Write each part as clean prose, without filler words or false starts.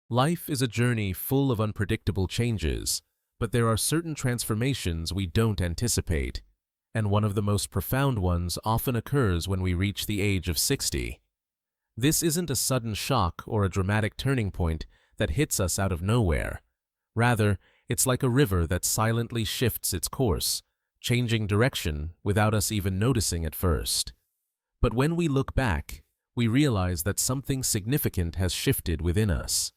Life is a journey full of unpredictable changes, but there are certain transformations we don't anticipate, and one of the most profound ones often occurs when we reach the age of 60. This isn't a sudden shock or a dramatic turning point that hits us out of nowhere. Rather, it's like a river that silently shifts its course, changing direction without us even noticing at first. But when we look back, we realize that something significant has shifted within us.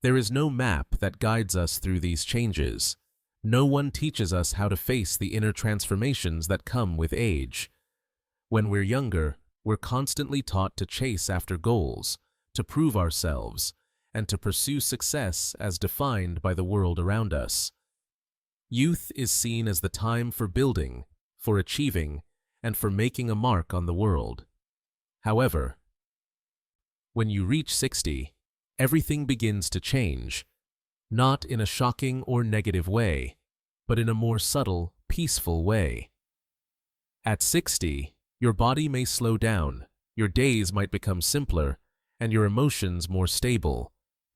There is no map that guides us through these changes. No one teaches us how to face the inner transformations that come with age. When we're younger, we're constantly taught to chase after goals, to prove ourselves, and to pursue success as defined by the world around us. Youth is seen as the time for building, for achieving, and for making a mark on the world. However, when you reach 60, everything begins to change, not in a shocking or negative way, but in a more subtle, peaceful way. At 60, your body may slow down, your days might become simpler, and your emotions more stable,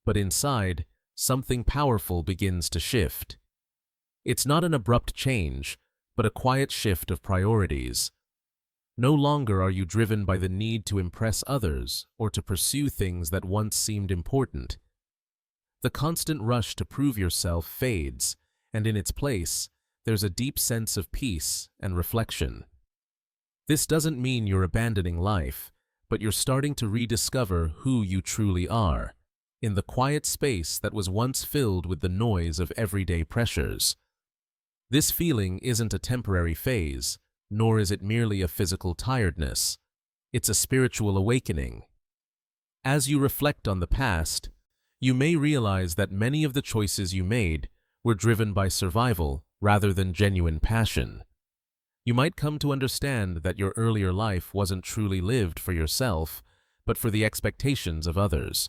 but inside, something powerful begins to shift. It's not an abrupt change, but a quiet shift of priorities. No longer are you driven by the need to impress others or to pursue things that once seemed important. The constant rush to prove yourself fades, and in its place, there's a deep sense of peace and reflection. This doesn't mean you're abandoning life, but you're starting to rediscover who you truly are, in the quiet space that was once filled with the noise of everyday pressures. This feeling isn't a temporary phase, nor is it merely a physical tiredness. It's a spiritual awakening. As you reflect on the past, you may realize that many of the choices you made were driven by survival rather than genuine passion. You might come to understand that your earlier life wasn't truly lived for yourself, but for the expectations of others.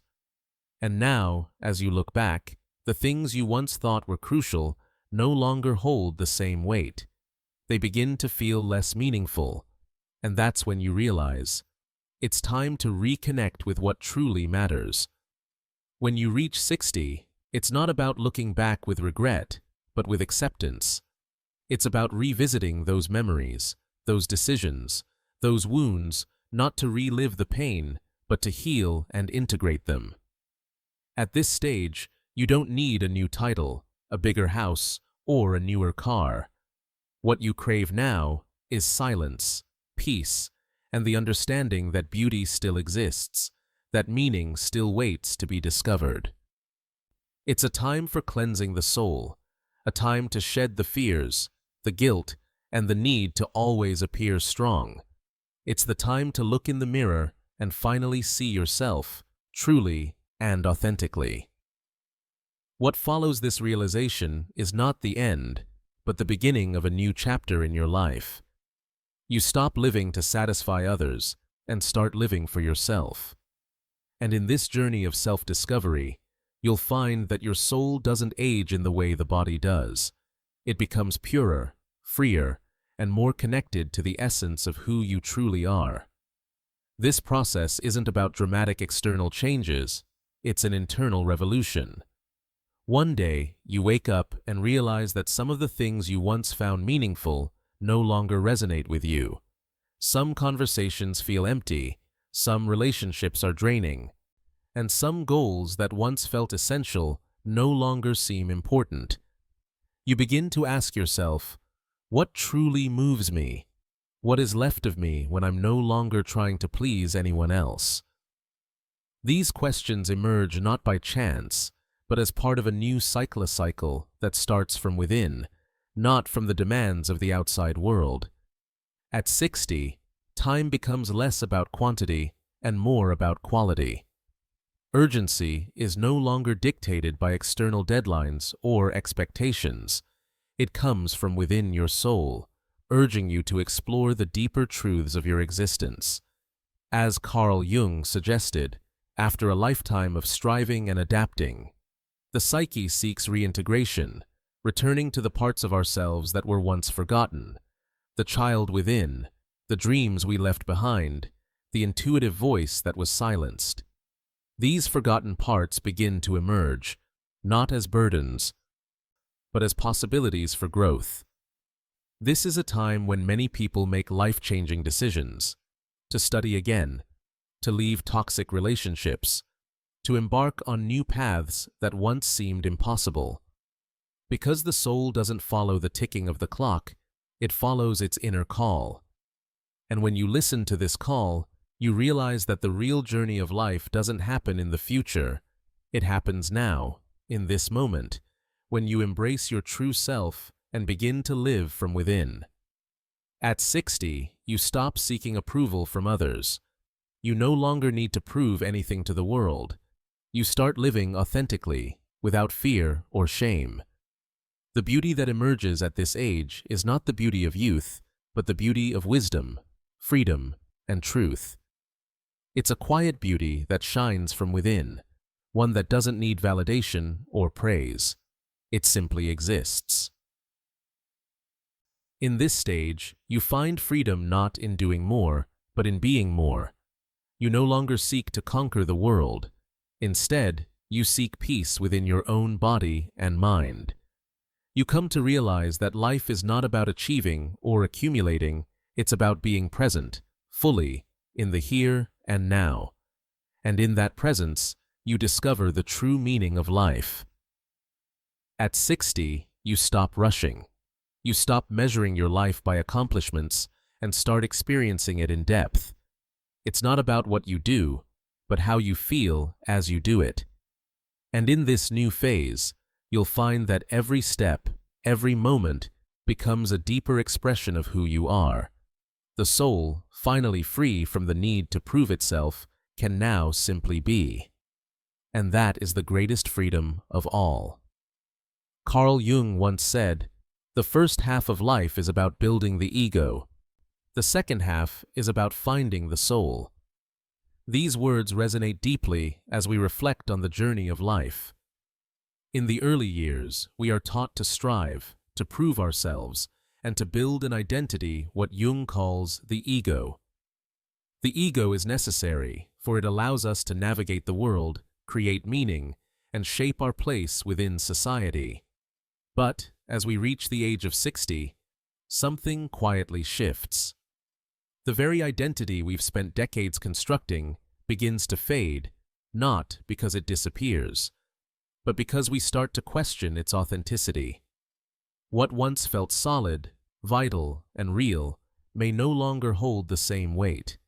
And now, as you look back, the things you once thought were crucial no longer hold the same weight. They begin to feel less meaningful, and that's when you realize it's time to reconnect with what truly matters. When you reach 60, it's not about looking back with regret, but with acceptance. It's about revisiting those memories, those decisions, those wounds, not to relive the pain, but to heal and integrate them. At this stage, you don't need a new title, a bigger house, or a newer car. What you crave now is silence, peace, and the understanding that beauty still exists, that meaning still waits to be discovered. It's a time for cleansing the soul, a time to shed the fears, the guilt, and the need to always appear strong. It's the time to look in the mirror and finally see yourself, truly and authentically. What follows this realization is not the end, but the beginning of a new chapter in your life. You stop living to satisfy others and start living for yourself. And in this journey of self-discovery, you'll find that your soul doesn't age in the way the body does. It becomes purer, freer, and more connected to the essence of who you truly are. This process isn't about dramatic external changes, it's an internal revolution. One day, you wake up and realize that some of the things you once found meaningful no longer resonate with you. Some conversations feel empty, some relationships are draining, and some goals that once felt essential no longer seem important. You begin to ask yourself, what truly moves me? What is left of me when I'm no longer trying to please anyone else? These questions emerge not by chance, but as part of a new cycle that starts from within, not from the demands of the outside world. At 60, time becomes less about quantity and more about quality. Urgency is no longer dictated by external deadlines or expectations. It comes from within your soul, urging you to explore the deeper truths of your existence. As Carl Jung suggested, after a lifetime of striving and adapting, the psyche seeks reintegration, returning to the parts of ourselves that were once forgotten, the child within, the dreams we left behind, the intuitive voice that was silenced. These forgotten parts begin to emerge, not as burdens, but as possibilities for growth. This is a time when many people make life-changing decisions: to study again, to leave toxic relationships, to embark on new paths that once seemed impossible. Because the soul doesn't follow the ticking of the clock, it follows its inner call. And when you listen to this call, you realize that the real journey of life doesn't happen in the future. It happens now, in this moment, when you embrace your true self and begin to live from within. At 60, you stop seeking approval from others. You no longer need to prove anything to the world. You start living authentically, without fear or shame. The beauty that emerges at this age is not the beauty of youth, but the beauty of wisdom, freedom, and truth. It's a quiet beauty that shines from within, one that doesn't need validation or praise. It simply exists. In this stage, you find freedom not in doing more, but in being more. You no longer seek to conquer the world. Instead, you seek peace within your own body and mind. You come to realize that life is not about achieving or accumulating, it's about being present, fully, in the here and now. And in that presence, you discover the true meaning of life. At 60, you stop rushing. You stop measuring your life by accomplishments and start experiencing it in depth. It's not about what you do, but how you feel as you do it. And in this new phase, you'll find that every step, every moment, becomes a deeper expression of who you are. The soul, finally free from the need to prove itself, can now simply be. And that is the greatest freedom of all. Carl Jung once said, "The first half of life is about building the ego. The second half is about finding the soul." These words resonate deeply as we reflect on the journey of life. In the early years, we are taught to strive, to prove ourselves, and to build an identity what Jung calls the ego. The ego is necessary, for it allows us to navigate the world, create meaning, and shape our place within society. But, as we reach the age of 60, something quietly shifts. The very identity we've spent decades constructing begins to fade, not because it disappears, but because we start to question its authenticity. What once felt solid, vital, and real may no longer hold the same weight.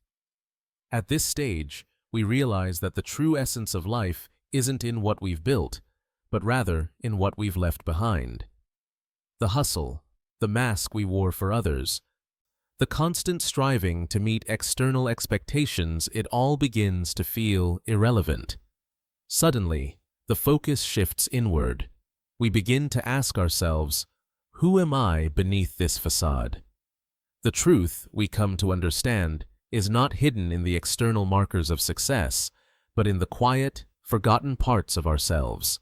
At this stage, we realize that the true essence of life isn't in what we've built, but rather in what we've left behind. The hustle, the mask we wore for others, the constant striving to meet external expectations, it all begins to feel irrelevant. Suddenly, the focus shifts inward. We begin to ask ourselves, who am I beneath this facade? The truth, we come to understand, is not hidden in the external markers of success, but in the quiet, forgotten parts of ourselves.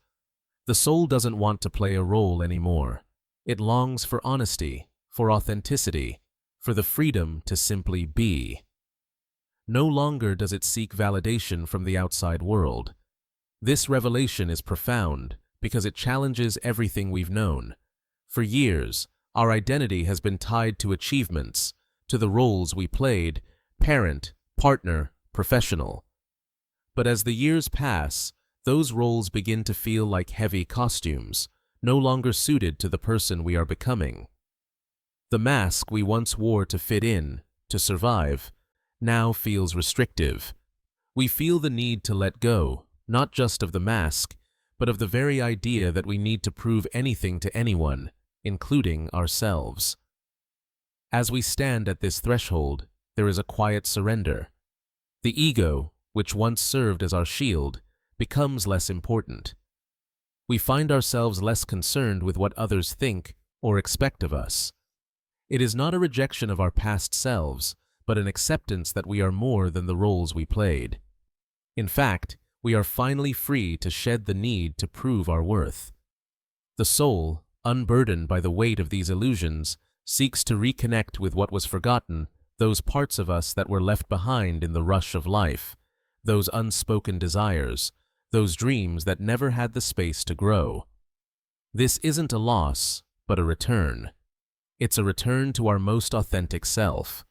The soul doesn't want to play a role anymore. It longs for honesty, for authenticity, for the freedom to simply be. No longer does it seek validation from the outside world. This revelation is profound because it challenges everything we've known. For years, our identity has been tied to achievements, to the roles we played: parent, partner, professional. But as the years pass, those roles begin to feel like heavy costumes, no longer suited to the person we are becoming. The mask we once wore to fit in, to survive, now feels restrictive. We feel the need to let go, not just of the mask, but of the very idea that we need to prove anything to anyone, including ourselves. As we stand at this threshold, there is a quiet surrender. The ego, which once served as our shield, becomes less important. We find ourselves less concerned with what others think or expect of us. It is not a rejection of our past selves, but an acceptance that we are more than the roles we played. In fact, we are finally free to shed the need to prove our worth. The soul, unburdened by the weight of these illusions, seeks to reconnect with what was forgotten, those parts of us that were left behind in the rush of life, those unspoken desires, those dreams that never had the space to grow. This isn't a loss, but a return. It's a return to our most authentic self.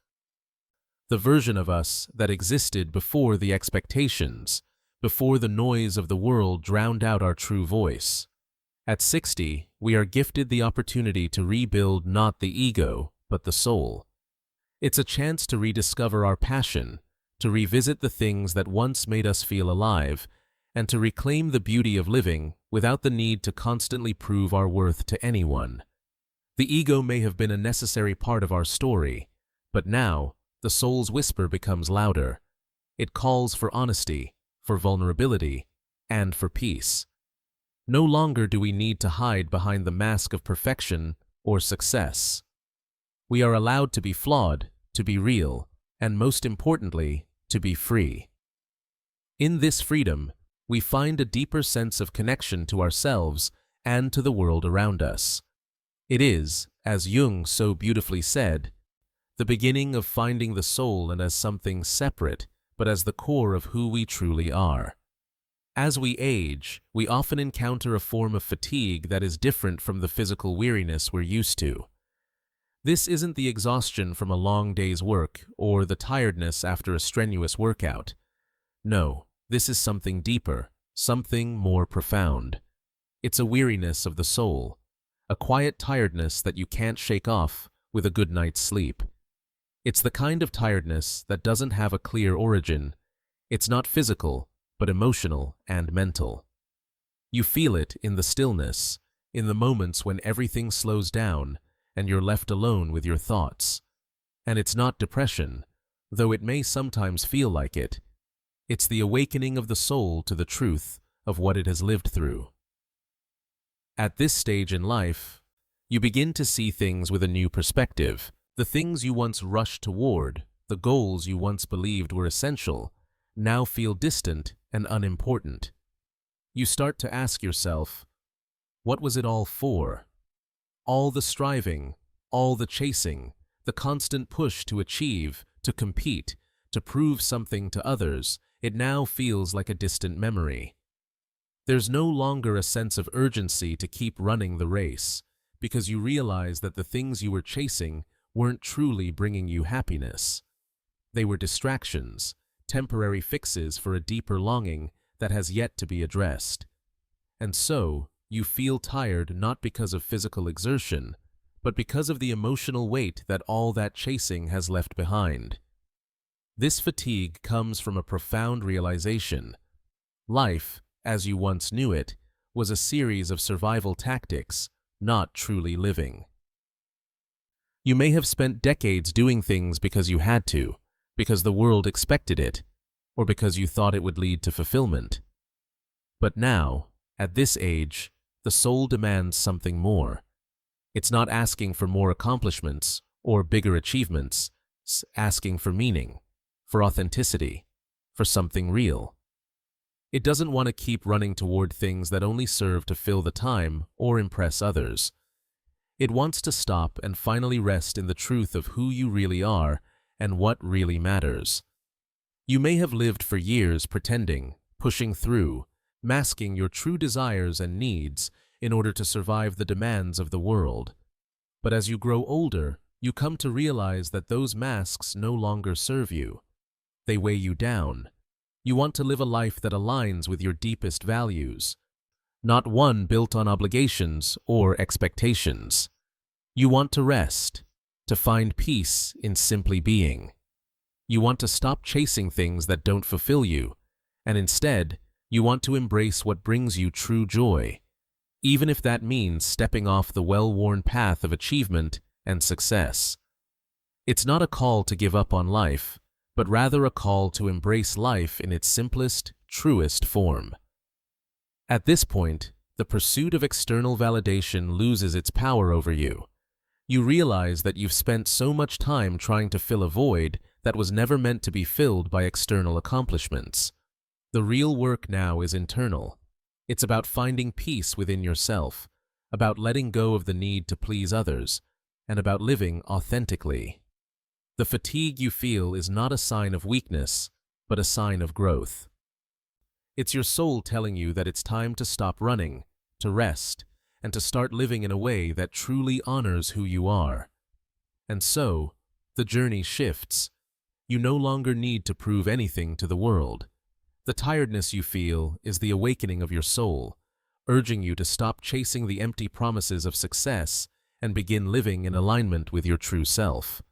The version of us that existed before the expectations, before the noise of the world drowned out our true voice. At 60, we are gifted the opportunity to rebuild not the ego, but the soul. It's a chance to rediscover our passion, to revisit the things that once made us feel alive, and to reclaim the beauty of living without the need to constantly prove our worth to anyone. The ego may have been a necessary part of our story, but now the soul's whisper becomes louder. It calls for honesty, for vulnerability, and for peace. No longer do we need to hide behind the mask of perfection or success. We are allowed to be flawed, to be real, and most importantly, to be free. In this freedom, we find a deeper sense of connection to ourselves and to the world around us. It is, as Jung so beautifully said, the beginning of finding the soul and as something separate, but as the core of who we truly are. As we age, we often encounter a form of fatigue that is different from the physical weariness we're used to. This isn't the exhaustion from a long day's work or the tiredness after a strenuous workout. No, this is something deeper, something more profound. It's a weariness of the soul, a quiet tiredness that you can't shake off with a good night's sleep. It's the kind of tiredness that doesn't have a clear origin. It's not physical, but emotional and mental. You feel it in the stillness, in the moments when everything slows down and you're left alone with your thoughts. And it's not depression, though it may sometimes feel like it. It's the awakening of the soul to the truth of what it has lived through. At this stage in life, you begin to see things with a new perspective. The things you once rushed toward, the goals you once believed were essential, now feel distant and unimportant. You start to ask yourself, what was it all for? All the striving, all the chasing, the constant push to achieve, to compete, to prove something to others, it now feels like a distant memory. There's no longer a sense of urgency to keep running the race, because you realize that the things you were chasing weren't truly bringing you happiness. They were distractions, temporary fixes for a deeper longing that has yet to be addressed. And so, you feel tired not because of physical exertion, but because of the emotional weight that all that chasing has left behind. This fatigue comes from a profound realization. Life, as you once knew it, was a series of survival tactics, not truly living. You may have spent decades doing things because you had to, because the world expected it, or because you thought it would lead to fulfillment. But now, at this age, the soul demands something more. It's not asking for more accomplishments or bigger achievements. It's asking for meaning, for authenticity, for something real. It doesn't want to keep running toward things that only serve to fill the time or impress others. It wants to stop and finally rest in the truth of who you really are and what really matters. You may have lived for years pretending, pushing through, masking your true desires and needs in order to survive the demands of the world. But as you grow older, you come to realize that those masks no longer serve you. They weigh you down. You want to live a life that aligns with your deepest values, not one built on obligations or expectations. You want to rest, to find peace in simply being. You want to stop chasing things that don't fulfill you, and instead, you want to embrace what brings you true joy, even if that means stepping off the well-worn path of achievement and success. It's not a call to give up on life, but rather a call to embrace life in its simplest, truest form. At this point, the pursuit of external validation loses its power over you. You realize that you've spent so much time trying to fill a void that was never meant to be filled by external accomplishments. The real work now is internal. It's about finding peace within yourself, about letting go of the need to please others, and about living authentically. The fatigue you feel is not a sign of weakness, but a sign of growth. It's your soul telling you that it's time to stop running, to rest, and to start living in a way that truly honors who you are. And so, the journey shifts. You no longer need to prove anything to the world. The tiredness you feel is the awakening of your soul, urging you to stop chasing the empty promises of success and begin living in alignment with your true self.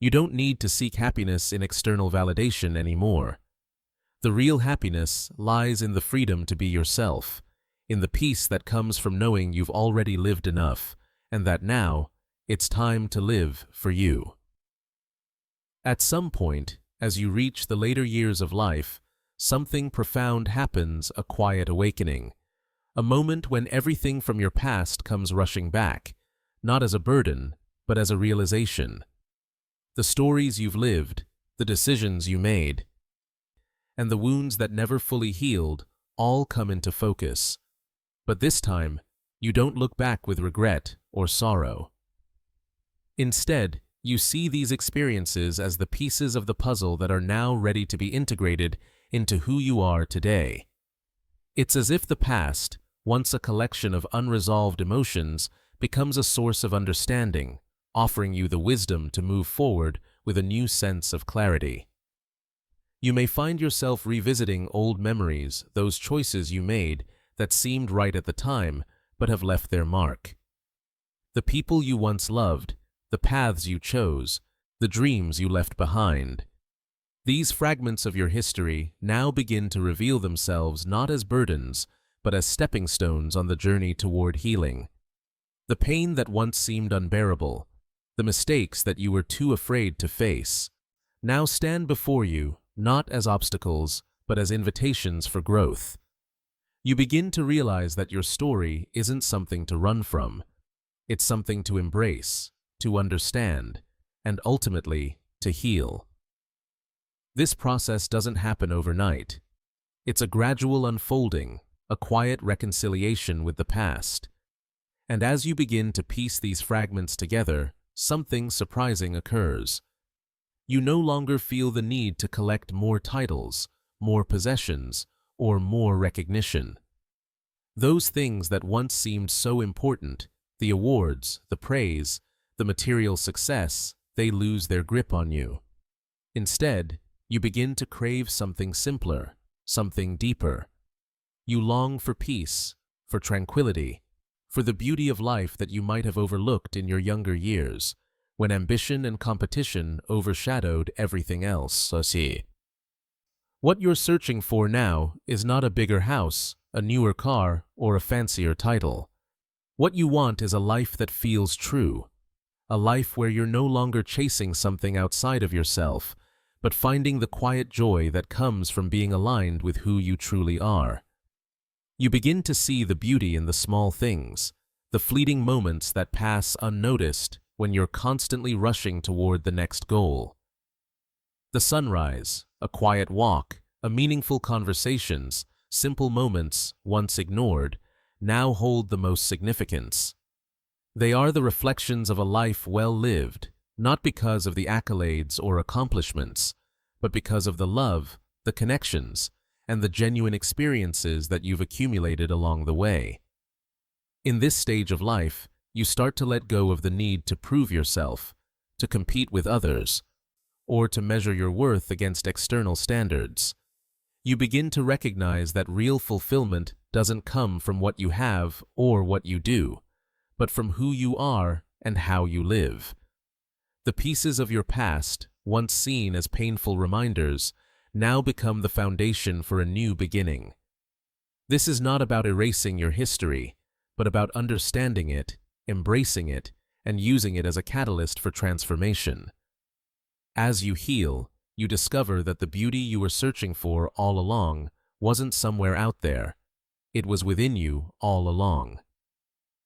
You don't need to seek happiness in external validation anymore. The real happiness lies in the freedom to be yourself, in the peace that comes from knowing you've already lived enough, and that now, it's time to live for you. At some point, as you reach the later years of life, something profound happens, a quiet awakening, a moment when everything from your past comes rushing back, not as a burden, but as a realization. The stories you've lived, the decisions you made, and the wounds that never fully healed all come into focus. But this time, you don't look back with regret or sorrow. Instead, you see these experiences as the pieces of the puzzle that are now ready to be integrated into who you are today. It's as if the past, once a collection of unresolved emotions, becomes a source of understanding, offering you the wisdom to move forward with a new sense of clarity. You may find yourself revisiting old memories, those choices you made that seemed right at the time but have left their mark. The people you once loved, the paths you chose, the dreams you left behind. These fragments of your history now begin to reveal themselves not as burdens, but as stepping stones on the journey toward healing. The pain that once seemed unbearable, the mistakes that you were too afraid to face, now stand before you, not as obstacles, but as invitations for growth. You begin to realize that your story isn't something to run from. It's something to embrace, to understand, and ultimately, to heal. This process doesn't happen overnight. It's a gradual unfolding, a quiet reconciliation with the past. And as you begin to piece these fragments together, something surprising occurs. You no longer feel the need to collect more titles, more possessions, or more recognition. Those things that once seemed so important, the awards, the praise, the material success, they lose their grip on you. Instead, you begin to crave something simpler, something deeper. You long for peace, for tranquility, for the beauty of life that you might have overlooked in your younger years, when ambition and competition overshadowed everything else. What you're searching for now is not a bigger house, a newer car, or a fancier title. What you want is a life that feels true, a life where you're no longer chasing something outside of yourself, but finding the quiet joy that comes from being aligned with who you truly are. You begin to see the beauty in the small things, the fleeting moments that pass unnoticed when you're constantly rushing toward the next goal. The sunrise, a quiet walk, a meaningful conversations, simple moments once ignored, now hold the most significance. They are the reflections of a life well lived, not because of the accolades or accomplishments, but because of the love, the connections, and the genuine experiences that you've accumulated along the way. In this stage of life, you start to let go of the need to prove yourself, to compete with others, or to measure your worth against external standards. You begin to recognize that real fulfillment doesn't come from what you have or what you do, but from who you are and how you live. The pieces of your past, once seen as painful reminders, now become the foundation for a new beginning. This is not about erasing your history, but about understanding it, embracing it, and using it as a catalyst for transformation. As you heal, you discover that the beauty you were searching for all along wasn't somewhere out there. It was within you all along.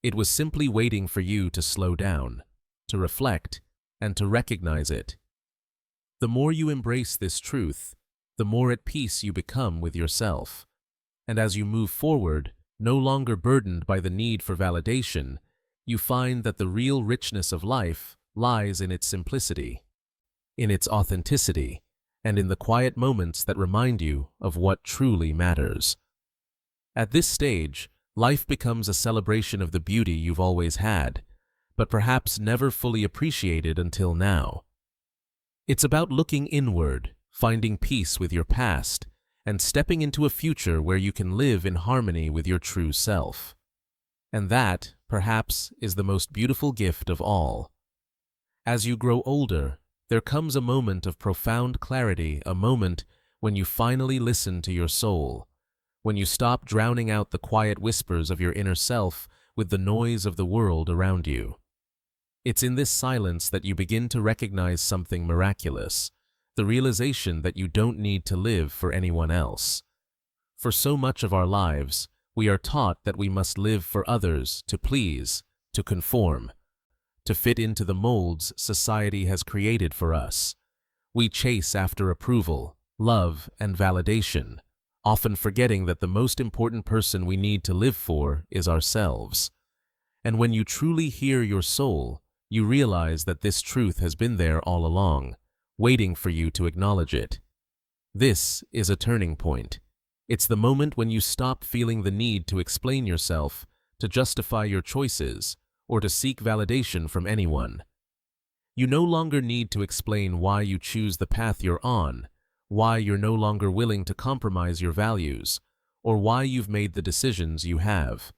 It was simply waiting for you to slow down, to reflect, and to recognize it. The more you embrace this truth, the more at peace you become with yourself. And as you move forward, no longer burdened by the need for validation, you find that the real richness of life lies in its simplicity, in its authenticity, and in the quiet moments that remind you of what truly matters. At this stage, life becomes a celebration of the beauty you've always had, but perhaps never fully appreciated until now. It's about looking inward, finding peace with your past, and stepping into a future where you can live in harmony with your true self. And that, perhaps, is the most beautiful gift of all. As you grow older, there comes a moment of profound clarity, a moment when you finally listen to your soul, when you stop drowning out the quiet whispers of your inner self with the noise of the world around you. It's in this silence that you begin to recognize something miraculous, the realization that you don't need to live for anyone else. For so much of our lives, we are taught that we must live for others, to please, to conform, to fit into the molds society has created for us. We chase after approval, love, and validation, often forgetting that the most important person we need to live for is ourselves. And when you truly hear your soul, you realize that this truth has been there all along, waiting for you to acknowledge it. This is a turning point. It's the moment when you stop feeling the need to explain yourself, to justify your choices, or to seek validation from anyone. You no longer need to explain why you choose the path you're on, why you're no longer willing to compromise your values, or why you've made the decisions you have.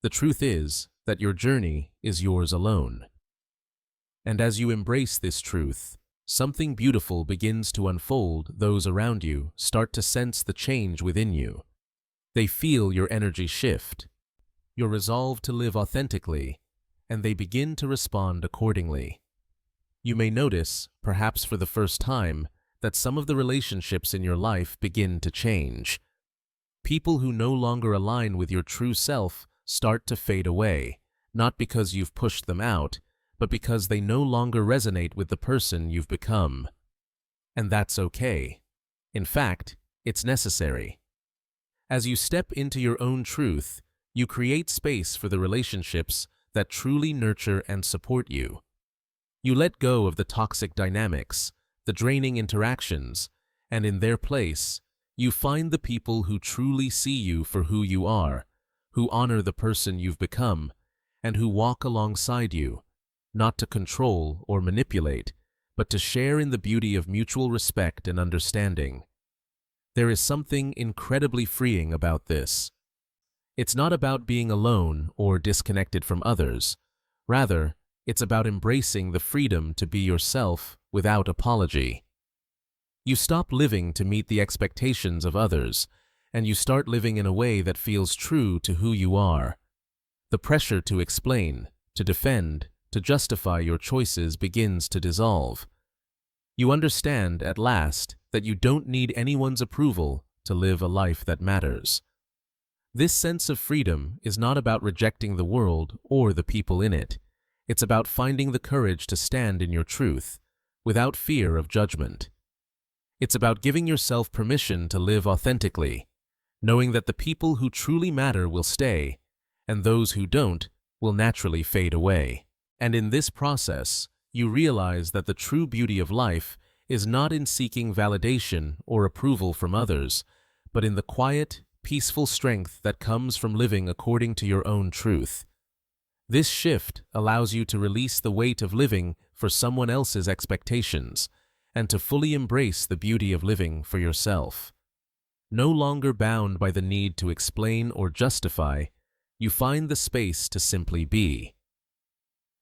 The truth is that your journey is yours alone. And as you embrace this truth, something beautiful begins to unfold. Those around you start to sense the change within you. They feel your energy shift, your resolve to live authentically, and they begin to respond accordingly. You may notice, perhaps for the first time, that some of the relationships in your life begin to change. People who no longer align with your true self start to fade away, not because you've pushed them out, but because they no longer resonate with the person you've become. And that's okay. In fact, it's necessary. As you step into your own truth, you create space for the relationships that truly nurture and support you. You let go of the toxic dynamics, the draining interactions, and in their place, you find the people who truly see you for who you are, who honor the person you've become, and who walk alongside you, not to control or manipulate, but to share in the beauty of mutual respect and understanding. There is something incredibly freeing about this. It's not about being alone or disconnected from others. Rather, it's about embracing the freedom to be yourself without apology. You stop living to meet the expectations of others, and you start living in a way that feels true to who you are. The pressure to explain, to defend, to justify your choices begins to dissolve. You understand, at last, that you don't need anyone's approval to live a life that matters. This sense of freedom is not about rejecting the world or the people in it. It's about finding the courage to stand in your truth, without fear of judgment. It's about giving yourself permission to live authentically, knowing that the people who truly matter will stay, and those who don't will naturally fade away. And in this process, you realize that the true beauty of life is not in seeking validation or approval from others, but in the quiet, peaceful strength that comes from living according to your own truth. This shift allows you to release the weight of living for someone else's expectations and to fully embrace the beauty of living for yourself. No longer bound by the need to explain or justify, you find the space to simply be.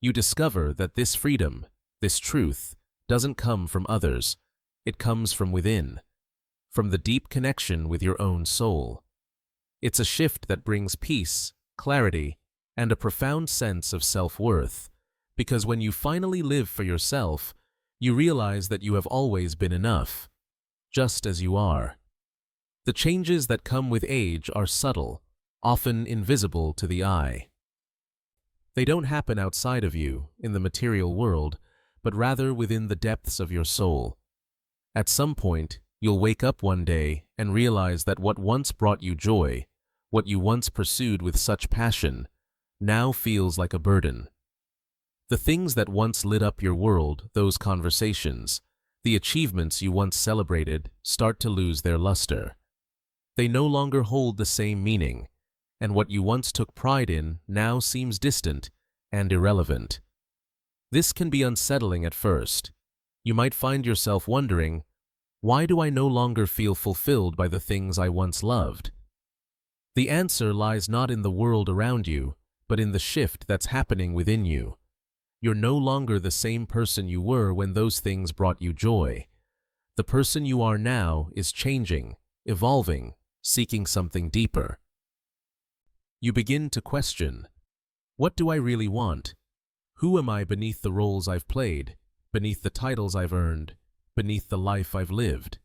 You discover that this freedom, this truth, doesn't come from others. It comes from within, from the deep connection with your own soul. It's a shift that brings peace, clarity, and a profound sense of self-worth, because when you finally live for yourself, you realize that you have always been enough, just as you are. The changes that come with age are subtle, often invisible to the eye. They don't happen outside of you, in the material world, but rather within the depths of your soul. At some point, you'll wake up one day and realize that what once brought you joy, what you once pursued with such passion, now feels like a burden. The things that once lit up your world, those conversations, The achievements you once celebrated start to lose their luster. They no longer hold the same meaning, and what you once took pride in now seems distant and irrelevant. This can be unsettling at first. You might find yourself wondering, why do I no longer feel fulfilled by the things I once loved? The answer lies not in the world around you, but in the shift that's happening within you. You're no longer the same person you were when those things brought you joy. The person you are now is changing, evolving, seeking something deeper. You begin to question, what do I really want? Who am I beneath the roles I've played, beneath the titles I've earned, beneath the life I've lived?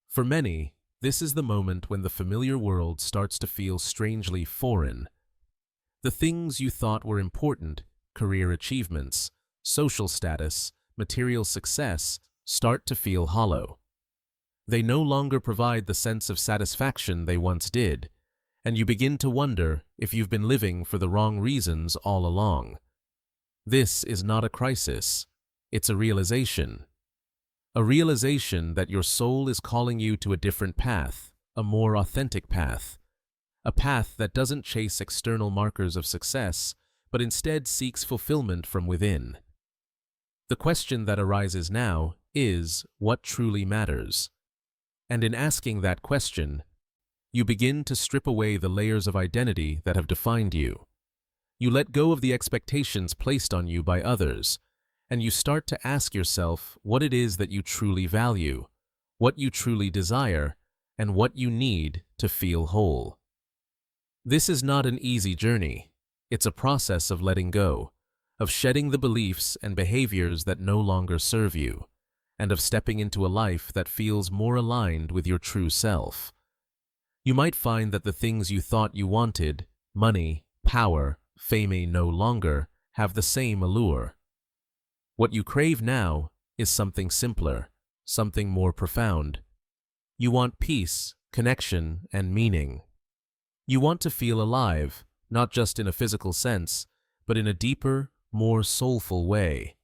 For many, this is the moment when the familiar world starts to feel strangely foreign. The things you thought were important, career achievements, social status, material success, start to feel hollow. They no longer provide the sense of satisfaction they once did, and you begin to wonder if you've been living for the wrong reasons all along. This is not a crisis, it's a realization. A realization that your soul is calling you to a different path, a more authentic path. A path that doesn't chase external markers of success, but instead seeks fulfillment from within. The question that arises now is, what truly matters? And in asking that question, you begin to strip away the layers of identity that have defined you. You let go of the expectations placed on you by others, and you start to ask yourself what it is that you truly value, what you truly desire, and what you need to feel whole. This is not an easy journey. It's a process of letting go, of shedding the beliefs and behaviors that no longer serve you, and of stepping into a life that feels more aligned with your true self. You might find that the things you thought you wanted, money, power, fame, may no longer have the same allure. What you crave now is something simpler, something more profound. You want peace, connection, and meaning. You want to feel alive, not just in a physical sense, but in a deeper, more soulful way.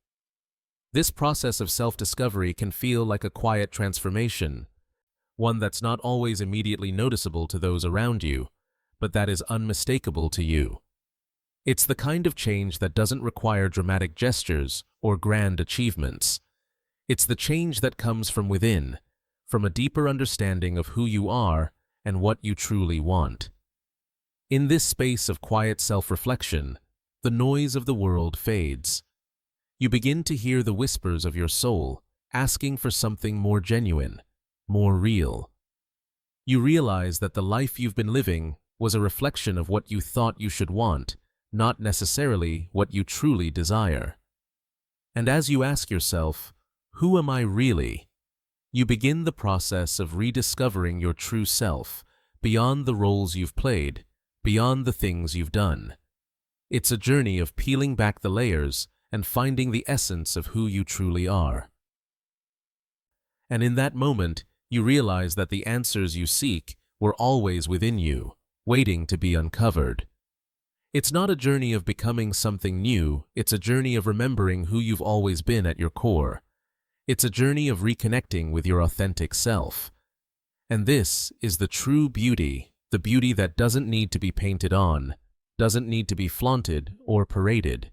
This process of self-discovery can feel like a quiet transformation, one that's not always immediately noticeable to those around you, but that is unmistakable to you. It's the kind of change that doesn't require dramatic gestures or grand achievements. It's the change that comes from within, from a deeper understanding of who you are and what you truly want. In this space of quiet self-reflection, the noise of the world fades. You begin to hear the whispers of your soul, asking for something more genuine, more real. You realize that the life you've been living was a reflection of what you thought you should want, not necessarily what you truly desire. And as you ask yourself, who am I really? You begin the process of rediscovering your true self, beyond the roles you've played, beyond the things you've done. It's a journey of peeling back the layers and finding the essence of who you truly are. And in that moment, you realize that the answers you seek were always within you, waiting to be uncovered. It's not a journey of becoming something new, it's a journey of remembering who you've always been at your core. It's a journey of reconnecting with your authentic self. And this is the true beauty, the beauty that doesn't need to be painted on, doesn't need to be flaunted or paraded.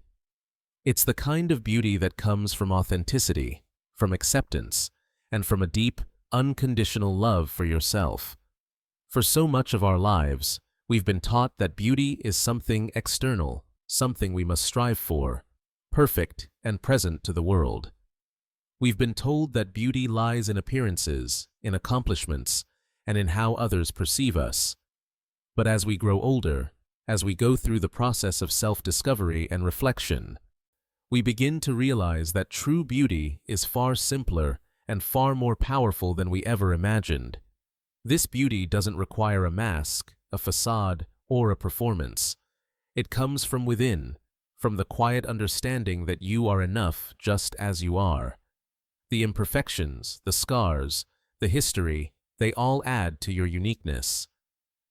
It's the kind of beauty that comes from authenticity, from acceptance, and from a deep, unconditional love for yourself. For so much of our lives, we've been taught that beauty is something external, something we must strive for, perfect and present to the world. We've been told that beauty lies in appearances, in accomplishments, and in how others perceive us. But as we grow older, as we go through the process of self-discovery and reflection, we begin to realize that true beauty is far simpler and far more powerful than we ever imagined. This beauty doesn't require a mask, a facade, or a performance. It comes from within, from the quiet understanding that you are enough just as you are. The imperfections, the scars, the history, they all add to your uniqueness.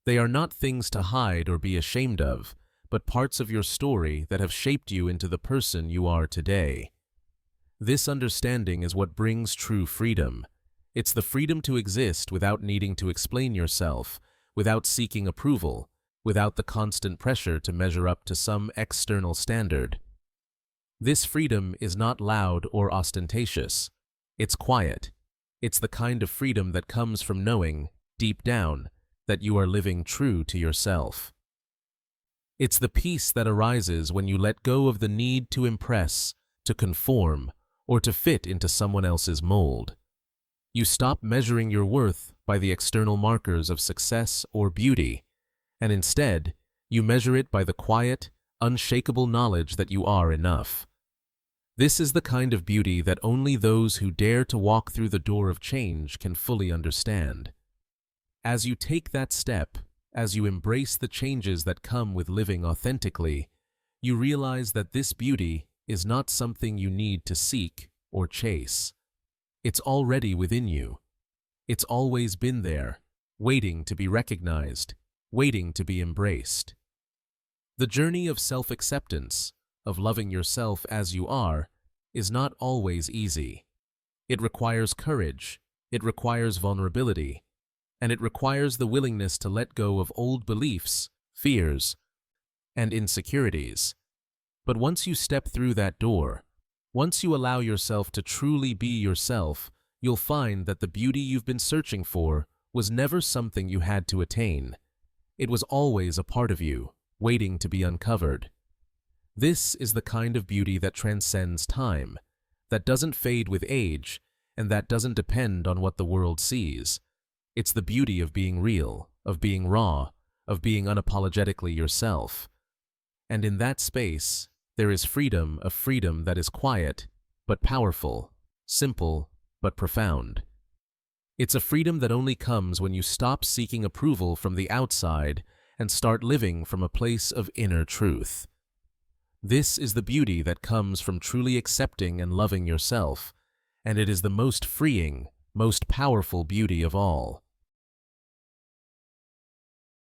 They are not things to hide or be ashamed of, but parts of your story that have shaped you into the person you are today. This understanding is what brings true freedom. It's the freedom to exist without needing to explain yourself, without seeking approval, without the constant pressure to measure up to some external standard. This freedom is not loud or ostentatious. It's quiet. It's the kind of freedom that comes from knowing, deep down, that you are living true to yourself. It's the peace that arises when you let go of the need to impress, to conform, or to fit into someone else's mold. You stop measuring your worth by the external markers of success or beauty, and instead, you measure it by the quiet, unshakable knowledge that you are enough. This is the kind of beauty that only those who dare to walk through the door of change can fully understand. As you take that step, as you embrace the changes that come with living authentically, you realize that this beauty is not something you need to seek or chase. It's already within you. It's always been there, waiting to be recognized, waiting to be embraced. The journey of self-acceptance, of loving yourself as you are, is not always easy. It requires courage, it requires vulnerability, and it requires the willingness to let go of old beliefs, fears, and insecurities. But once you step through that door, once you allow yourself to truly be yourself, you'll find that the beauty you've been searching for was never something you had to attain. It was always a part of you, waiting to be uncovered. This is the kind of beauty that transcends time, that doesn't fade with age, and that doesn't depend on what the world sees. It's the beauty of being real, of being raw, of being unapologetically yourself. And in that space, there is freedom, a freedom that is quiet, but powerful, simple, but profound. It's a freedom that only comes when you stop seeking approval from the outside and start living from a place of inner truth. This is the beauty that comes from truly accepting and loving yourself, and it is the most freeing, most powerful beauty of all.